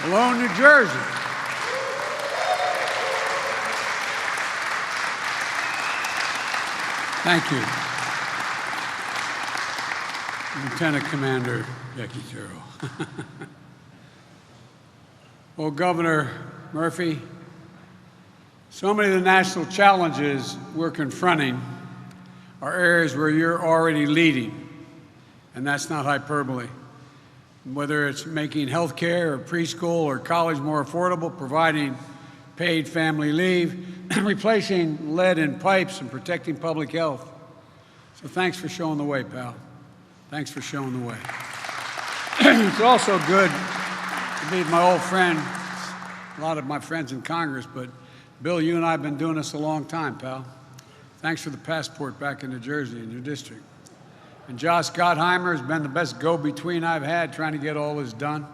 Hello, New Jersey. Thank you. Lieutenant Commander Jackie Terrell. Well, Governor Murphy, so many of the national challenges we're confronting are areas where you're already leading, and that's not hyperbole. Whether it's making health care or preschool or college more affordable, providing paid family leave, replacing lead in pipes and protecting public health. So thanks for showing the way, pal. Thanks for showing the way. It's also good to meet my old friend, a lot of my friends in Congress, but Bill, you and I have been doing this a long time, pal. Thanks for the passport back in New Jersey in your district. And Josh Gottheimer has been the best go-between I've had trying to get all this done,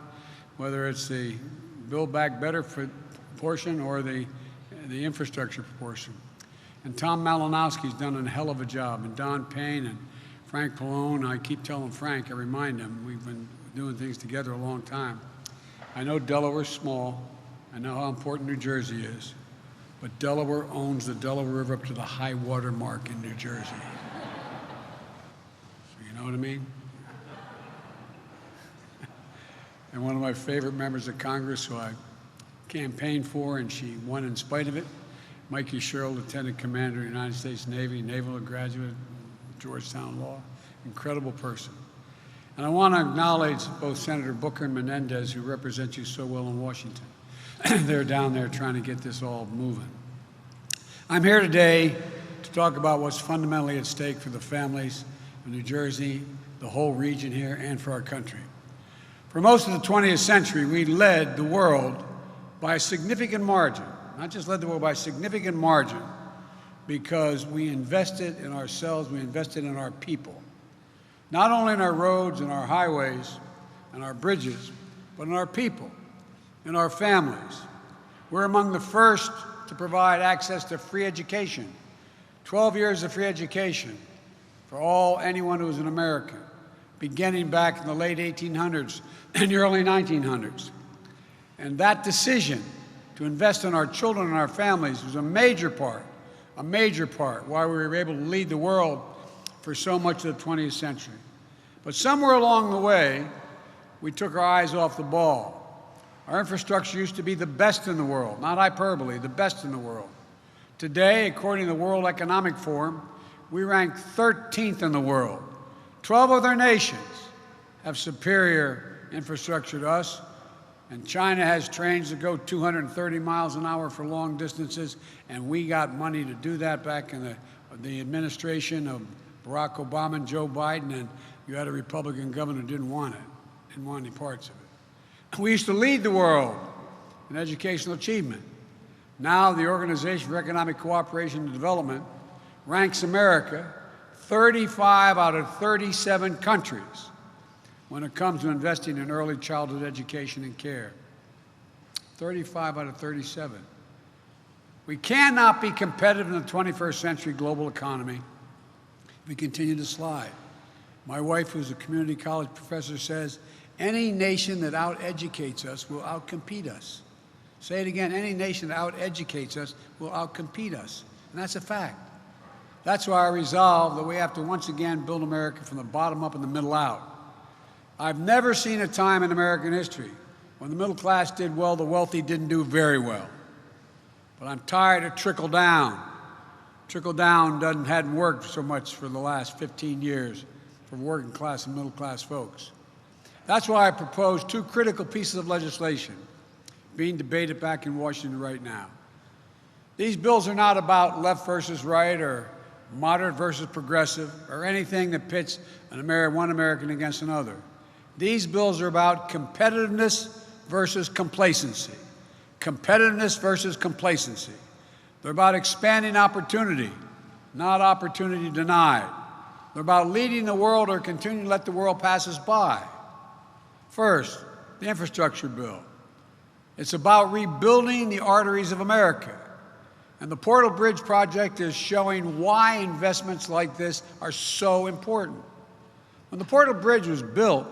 whether it's the Build Back Better portion or the infrastructure portion. And Tom Malinowski's done a hell of a job, and Don Payne and Frank Pallone. I keep telling Frank, I remind him, we've been doing things together a long time. I know Delaware's small. I know how important New Jersey is. But Delaware owns the Delaware River up to the high water mark in New Jersey. You know what I mean? And one of my favorite members of Congress who I campaigned for, and she won in spite of it, Mikey Sherrill, Lieutenant Commander of the United States Navy, naval graduate, Georgetown Law, incredible person. And I want to acknowledge both Senator Booker and Menendez, who represent you so well in Washington. They're down there trying to get this all moving. I'm here today to talk about what's fundamentally at stake for the families of New Jersey, the whole region here, and for our country. For most of the 20th century, we led the world by a significant margin, not just led the world by a significant margin, because we invested in ourselves, we invested in our people. Not only in our roads and our highways and our bridges, but in our people, in our families. We're among the first to provide access to free education, 12 years of free education for anyone who was an American, beginning back in the late 1800s and the early 1900s. And that decision to invest in our children and our families was a major part why we were able to lead the world for so much of the 20th century. But somewhere along the way, we took our eyes off the ball. Our infrastructure used to be the best in the world, not hyperbole, the best in the world. Today, according to the World Economic Forum, we rank 13th in the world. 12 other nations have superior infrastructure to us, and China has trains that go 230 miles an hour for long distances, and we got money to do that back in the administration of Barack Obama and Joe Biden, and you had a Republican governor who didn't want it, didn't want any parts of it. We used to lead the world in educational achievement. Now the Organization for Economic Cooperation and Development ranks America 35 out of 37 countries when it comes to investing in early childhood education and care. 35 out of 37. We cannot be competitive in the 21st century global economy if we continue to slide. My wife, who's a community college professor, says, any nation that out-educates us will out-compete us. Say it again, any nation that out-educates us will out-compete us. And that's a fact. That's why I resolve that we have to once again build America from the bottom up and the middle out. I've never seen a time in American history when the middle class did well, the wealthy didn't do very well. But I'm tired of trickle down. Trickle down hadn't worked so much for the last 15 years for working class and middle class folks. That's why I propose two critical pieces of legislation being debated back in Washington right now. These bills are not about left versus right or moderate versus progressive or anything that pits one American against another. These bills are about competitiveness versus complacency. Competitiveness versus complacency. They're about expanding opportunity, not opportunity denied. They're about leading the world or continuing to let the world pass us by. First, the infrastructure bill. It's about rebuilding the arteries of America. And the Portal Bridge project is showing why investments like this are so important. When the Portal Bridge was built,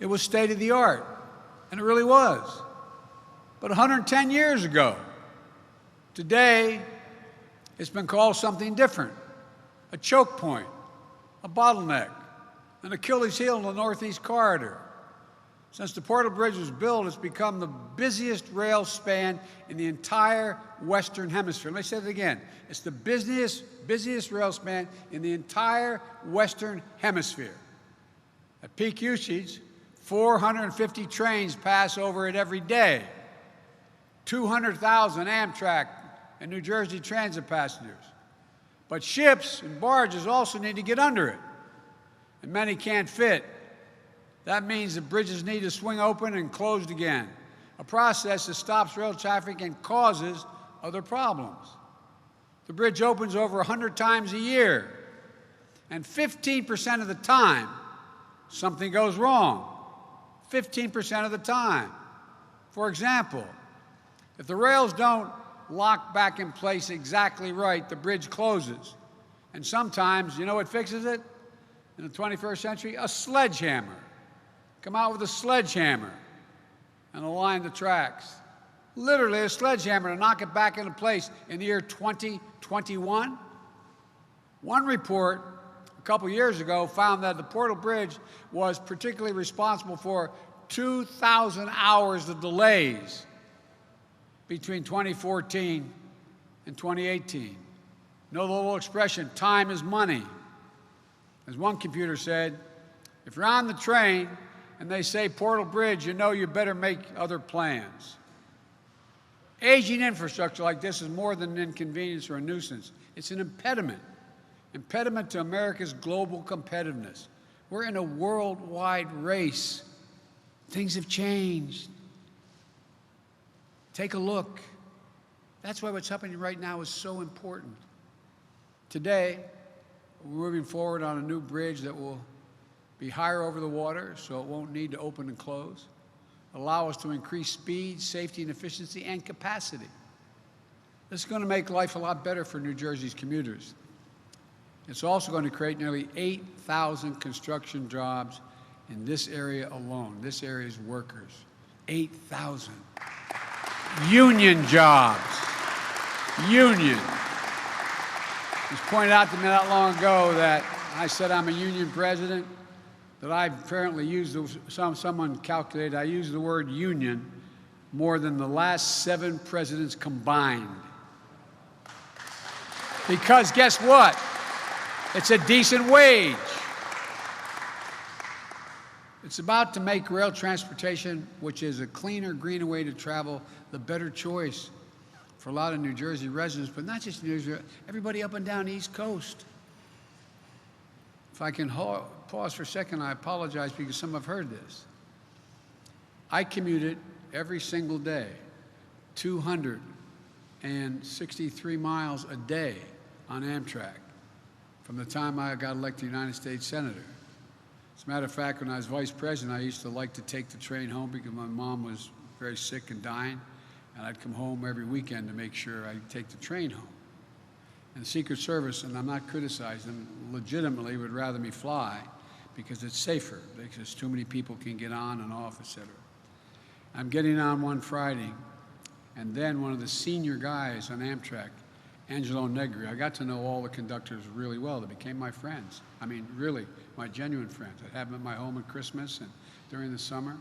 it was state-of-the-art, and it really was. but 110 years ago. Today, it's been called something different: a choke point, a bottleneck, an Achilles heel in the Northeast Corridor. Since the Portal Bridge was built, it's become the busiest rail span in the entire Western Hemisphere. Let me say that again. It's the busiest rail span in the entire Western Hemisphere. At peak usage, 450 trains pass over it every day, 200,000 Amtrak and New Jersey Transit passengers. But ships and barges also need to get under it, and many can't fit. That means the bridges need to swing open and closed again, a process that stops rail traffic and causes other problems. The bridge opens over 100 times a year, and 15% of the time, something goes wrong. 15% of the time. For example, if the rails don't lock back in place exactly right, the bridge closes. And sometimes, you know what fixes it? In the 21st century, a sledgehammer. Come out with a sledgehammer and align the tracks. Literally a sledgehammer to knock it back into place in the year 2021. One report a couple years ago found that the Portal Bridge was particularly responsible for 2,000 hours of delays between 2014 and 2018. Know the little expression, time is money. As one computer said, if you're on the train and they say Portal Bridge, you know you better make other plans. Aging infrastructure like this is more than an inconvenience or a nuisance. It's an impediment to America's global competitiveness. We're in a worldwide race. Things have changed. Take a look. That's why what's happening right now is so important. Today, we're moving forward on a new bridge that will be higher over the water, so it won't need to open and close, allow us to increase speed, safety, and efficiency, and capacity. This is going to make life a lot better for New Jersey's commuters. It's also going to create nearly 8,000 construction jobs in this area alone, this area's workers. 8,000. Union jobs. Union. It was pointed out to me not long ago that I said I'm a union president, that I apparently used, someone calculated, I used the word union more than the last 7 presidents combined. Because guess what? It's a decent wage. It's about to make rail transportation, which is a cleaner, greener way to travel, the better choice for a lot of New Jersey residents, but not just New Jersey, everybody up and down the East Coast. If I can pause for a second, I apologize because some have heard this. I commuted every single day, 263 miles a day on Amtrak from the time I got elected United States Senator. As a matter of fact, when I was vice president, I used to like to take the train home because my mom was very sick and dying, and I'd come home every weekend to make sure I'd take the train home. And the Secret Service, and I'm not criticizing them, legitimately would rather me fly because it's safer, because too many people can get on and off, et cetera. I'm getting on one Friday, and then one of the senior guys on Amtrak, Angelo Negri, I got to know all the conductors really well. They became my friends. I mean, really, my genuine friends. I'd have them at my home at Christmas and during the summer.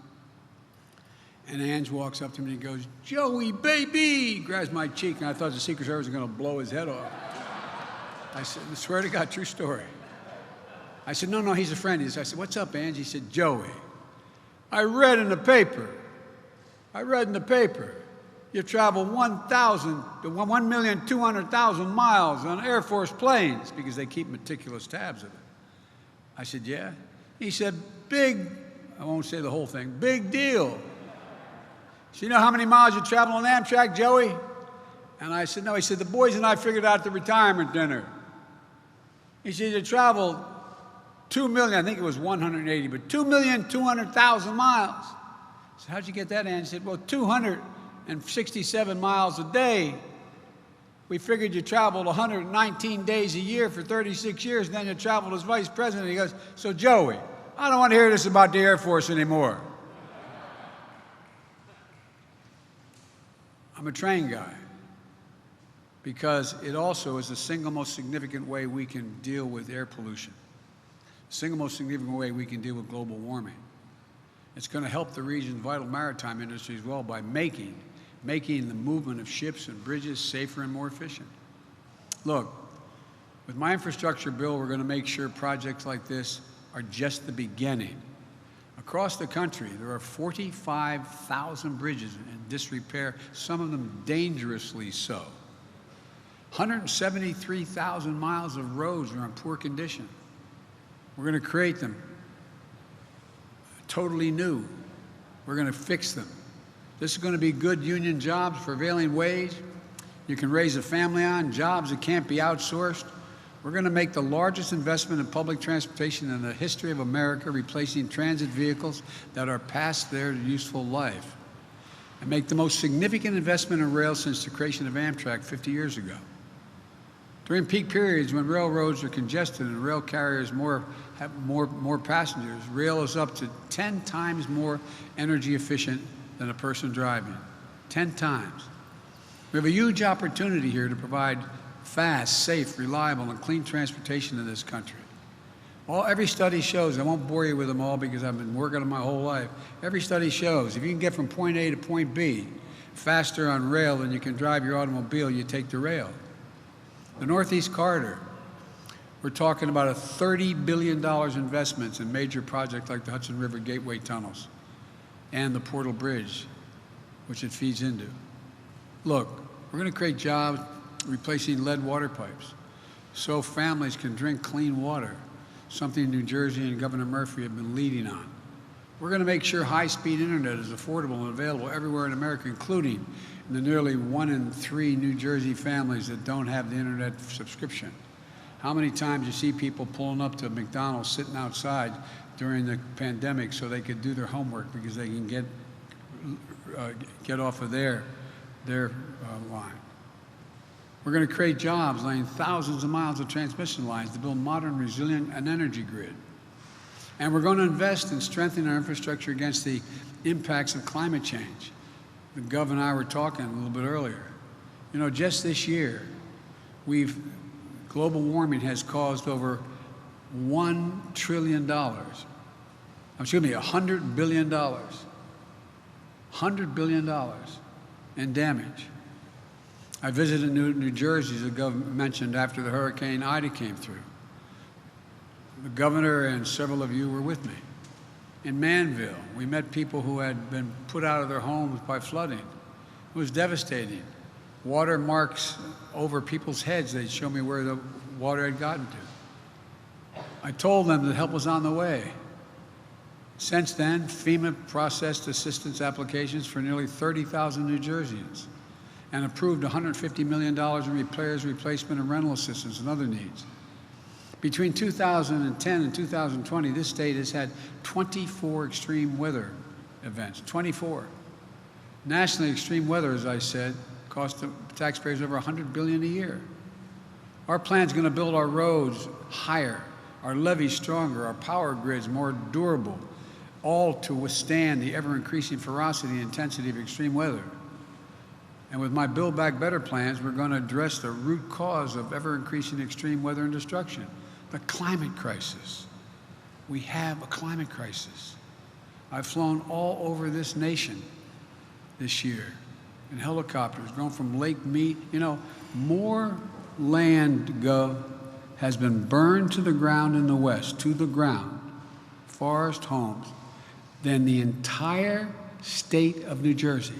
And Ange walks up to me and goes, "Joey, baby!" Grabs my cheek, and I thought the Secret Service was going to blow his head off. I said, I swear to God, true story. I said, no, he's a friend. I said, "What's up, Ange?" He said, "Joey, I read in the paper, you travel 1,200,000 miles on Air Force planes," because they keep meticulous tabs of it. I said, "Yeah." He said, "Big," I won't say the whole thing, "big deal. So you know how many miles you travel on Amtrak, Joey?" And I said, "No." He said, "The boys and I figured out the retirement dinner." He said, "You traveled 2 million, I think it was 180, but 2,200,000 miles. I said, "How'd you get that, Ange?" He said, "Well, 267 miles a day. We figured you traveled 119 days a year for 36 years, and then you traveled as vice president." He goes, "So, Joey, I don't want to hear this about the Air Force anymore." I'm a train guy because it also is the single most significant way we can deal with air pollution, the single most significant way we can deal with global warming. It's going to help the region's vital maritime industry as well by making the movement of ships and bridges safer and more efficient. Look, with my infrastructure bill, we're going to make sure projects like this are just the beginning. Across the country, there are 45,000 bridges in disrepair, some of them dangerously so. 173,000 miles of roads are in poor condition. We're going to create them totally new. We're going to fix them. This is going to be good union jobs, prevailing wage. You can raise a family on, jobs that can't be outsourced. We're going to make the largest investment in public transportation in the history of America, replacing transit vehicles that are past their useful life, and make the most significant investment in rail since the creation of Amtrak 50 years ago. During peak periods when railroads are congested and rail carriers have more passengers, rail is up to 10 times more energy efficient than a person driving. 10 times. We have a huge opportunity here to provide fast, safe, reliable, and clean transportation in this country. Every study shows, I won't bore you with them all because I've been working on my whole life. Every study shows if you can get from point A to point B faster on rail than you can drive your automobile, you take the rail. The Northeast Corridor, we're talking about a $30 billion investments in major projects like the Hudson River Gateway tunnels and the Portal Bridge, which it feeds into. Look, we're going to create jobs replacing lead water pipes so families can drink clean water, something New Jersey and Governor Murphy have been leading on. We're going to make sure high-speed internet is affordable and available everywhere in America, including in the nearly 1 in 3 New Jersey families that don't have the internet subscription. How many times you see people pulling up to McDonald's sitting outside during the pandemic so they could do their homework because they can get off of their line. We're going to create jobs laying thousands of miles of transmission lines to build modern, resilient, and energy grid. And we're going to invest in strengthening our infrastructure against the impacts of climate change. The Governor and I were talking a little bit earlier. You know, just this year, global warming has caused over $1 trillion, $100 billion, $100 billion in damage. I visited New Jersey, as the governor mentioned, after the Hurricane Ida came through. The governor and several of you were with me. In Manville, we met people who had been put out of their homes by flooding. It was devastating. Water marks over people's heads. They'd show me where the water had gotten to. I told them that help was on the way. Since then, FEMA processed assistance applications for nearly 30,000 New Jerseyans and approved $150 million in repairs, replacement, and rental assistance and other needs. Between 2010 and 2020, this state has had 24 extreme weather events, 24. Nationally, extreme weather, as I said, cost the taxpayers over $100 billion a year. Our plan is going to build our roads higher, our levees stronger, our power grids more durable, all to withstand the ever-increasing ferocity and intensity of extreme weather. And with my Build Back Better plans, we're going to address the root cause of ever-increasing extreme weather and destruction, the climate crisis. We have a climate crisis. I've flown all over this nation this year in helicopters, going from Lake Mead. You know, more land, Gov, has been burned to the ground in the West, to the ground, forest, homes, than the entire state of New Jersey.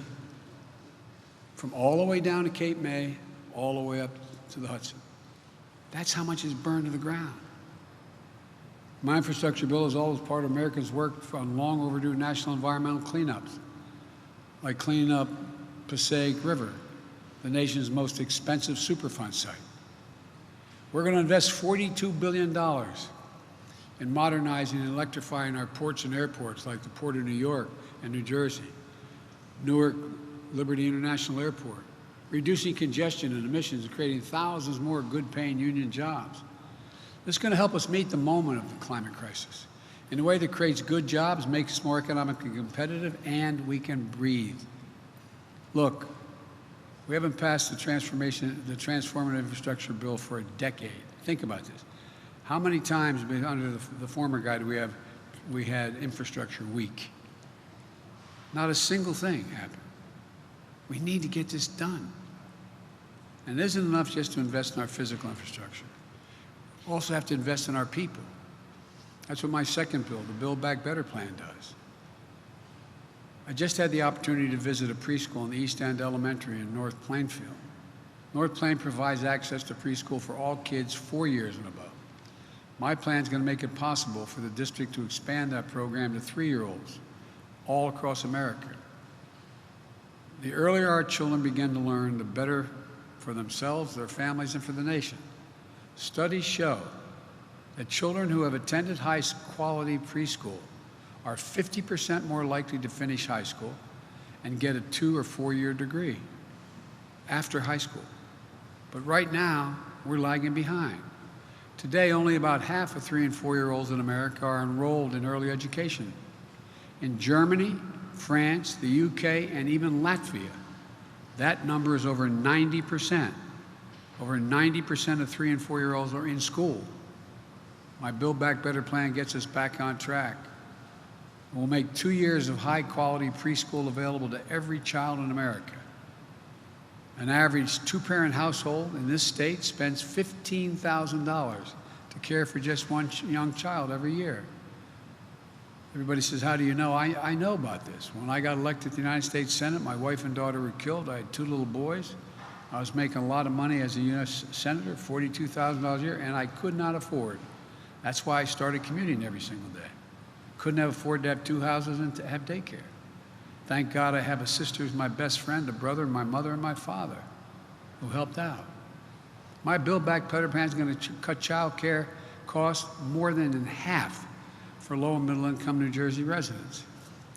From all the way down to Cape May, all the way up to the Hudson. That's how much is burned to the ground. My infrastructure bill is always part of Americans' work on long overdue national environmental cleanups, like cleaning up Passaic River, the nation's most expensive Superfund site. We're going to invest $42 billion in modernizing and electrifying our ports and airports like the Port of New York and New Jersey, Newark Liberty International Airport, reducing congestion and emissions and creating thousands more good-paying union jobs. This is going to help us meet the moment of the climate crisis in a way that creates good jobs, makes us more economically competitive, and we can breathe. Look, We haven't passed the transformative infrastructure bill for a decade. Think about this. How many times under the former guy we had infrastructure week? Not a single thing happened. We need to get this done. And it isn't enough just to invest in our physical infrastructure. We also have to invest in our people. That's what my second bill, the Build Back Better plan, does. I just had the opportunity to visit a preschool in the East End Elementary in North Plainfield. North Plain provides access to preschool for all kids 4 years and above. My plan is going to make it possible for the district to expand that program to 3-year-olds all across America. The earlier our children begin to learn, the better for themselves, their families, and for the nation. Studies show that children who have attended high-quality preschool are 50% more likely to finish high school and get a 2- or 4-year degree after high school. But right now, we're lagging behind. Today, only about half of 3- and 4-year-olds in America are enrolled in early education. In Germany, France, the UK, and even Latvia, that number is over 90%. Over 90% of 3- and 4-year-olds are in school. My Build Back Better plan gets us back on track. We'll make 2 years of high-quality preschool available to every child in America. An average 2-parent household in this state spends $15,000 to care for just one young child every year. Everybody says, how do you know? I know about this. When I got elected to the United States Senate, my wife and daughter were killed. I had 2 little boys. I was making a lot of money as a U.S. Senator, $42,000 a year, and I could not afford. That's why I started commuting every single day. Couldn't afford to have 2 houses and to have daycare. Thank God I have a sister who's my best friend, a brother, my mother, and my father who helped out. My Build Back Better plan is going to cut child care costs more than in half for low and middle income New Jersey residents.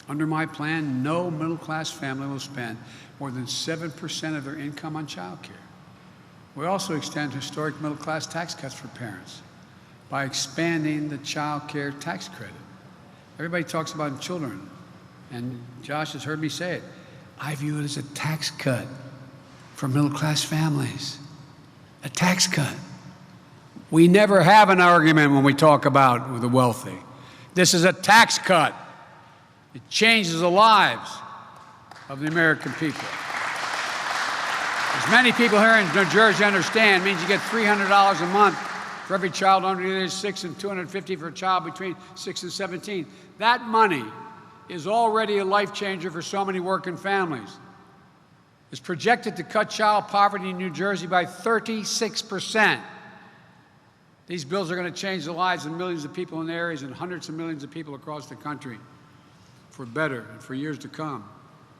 Under my plan, no middle-class family will spend more than 7% of their income on child care. We also extend historic middle-class tax cuts for parents by expanding the child care tax credit. Everybody talks about children, and Josh has heard me say it. I view it as a tax cut for middle-class families. A tax cut. We never have an argument when we talk about the wealthy. This is a tax cut. It changes the lives of the American people. As many people here in New Jersey understand, it means you get $300 a month for every child under the age of 6 and $250 for a child between 6 and 17. That money is already a life changer for so many working families. It's projected to cut child poverty in New Jersey by 36%. These bills are going to change the lives of millions of people in the areas and hundreds of millions of people across the country for better and for years to come.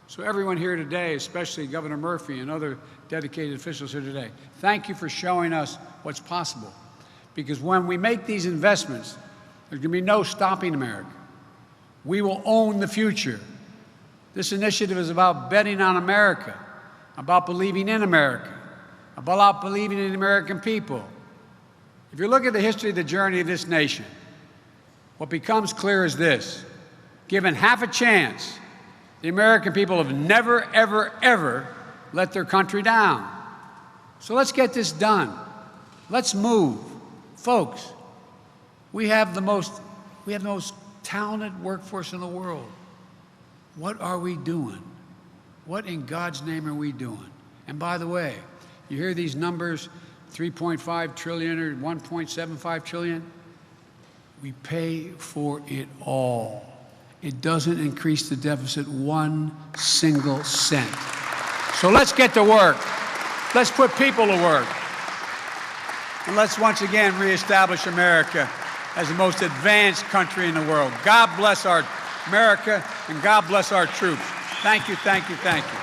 So everyone here today, especially Governor Murphy and other dedicated officials here today, thank you for showing us what's possible. Because when we make these investments, there's going to be no stopping America. We will own the future. This initiative is about betting on America, about believing in America, about believing in the American people. If you look at the history of the journey of this nation, what becomes clear is this. Given half a chance, the American people have never, ever, ever let their country down. So let's get this done. Let's move. Folks, we have the most talented workforce in the world. What are we doing? What in God's name are we doing? And by the way, you hear these numbers, 3.5 trillion or 1.75 trillion. We pay for it all. It doesn't increase the deficit 1 single cent. So let's get to work. Let's put people to work. And let's once again reestablish America as the most advanced country in the world. God bless our America, and God bless our troops. Thank you, thank you, thank you.